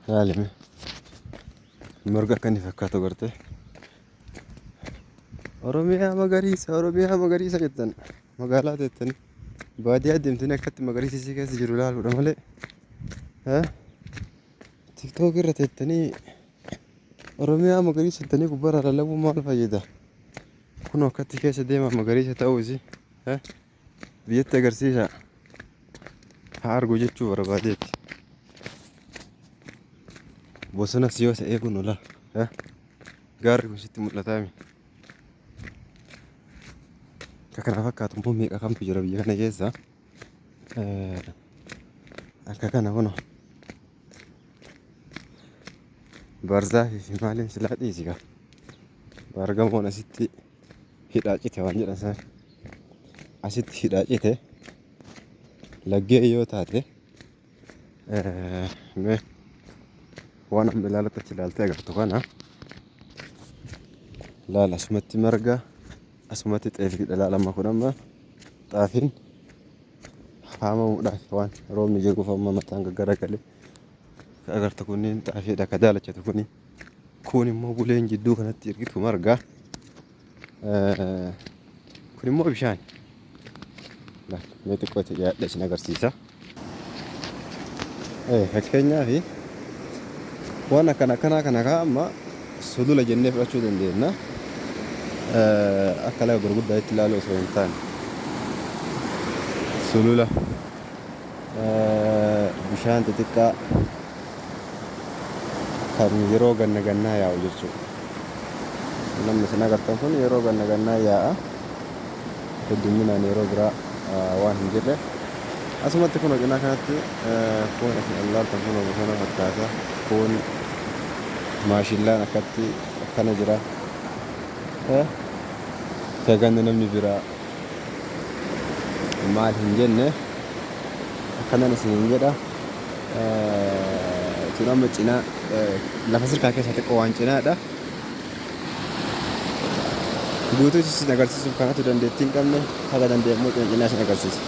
Haalime mirga kan fakkaatu garte Oromiyaa magariisa jettan magaalaa teettani baadiyyaa deemtanii akkatti magariisisii keessa jiru ilaaluudha malee tiktook irra teettanii Oromiyaa magariisa jettanii gubbaarraa lallabuu maal fayyada? Kun akkatti keessa deemaa magariisa ta'uu isi biyyatti agarsiisa haa argu jechuu barbaadeetti. Bosona siyoota eeguun ola gaarri kun sitti mul'ataami. Kana fakkaatu immoo meeqa kamtu jira biyya kana keessa akka kana kuno barzaa fi maaliin silaa dhiisiga baargamoon asitti hidhaa cite waan jedhan san asitti hidhaa cite laggee yoo taate waan amma ilaalatti achi ilaaltee agartu kana laala asumatti marga asumatti xeelii dhalaalama kun amma xaafiin haamamuudhaaf waan roobni jiruuf amma mataan gaggaragalee agartu kunniin xaafiidha akka daalachatu kun immoo buleen jidduu kanatti ergitu marga kun immoo bishaan mee xiqqoo itti dhiyaadhe isin agarsiisa. Fakkeenyaaf waan akkanaa kana amma sulula jennee fudhachuu dandeenya. Akka laga gurguddaa itti ilaaluu osoo hin taane sulula bishaan xixiqqaa kan yeroo gannaa yaa'u jechuudha. Namni isin agartan kun yeroo gannaa yaa'a hedduminaan yeroo biraa waan hin jirre asumatti kun cinaa kanatti foon isin ilaaltan kun bosona fakkaata. Foon maashillaan akkatti akkana jira. Teganni namni biraa maal hin jenne akkanan isin hin jedha. Sun amma cinaa lafa sirkaa keessa xiqqoo waan cinaadha. Guutuu isin agarsiisuuf kanatu dandeettii hin qabne haga dandeemmoo cinaa isin agarsiisa.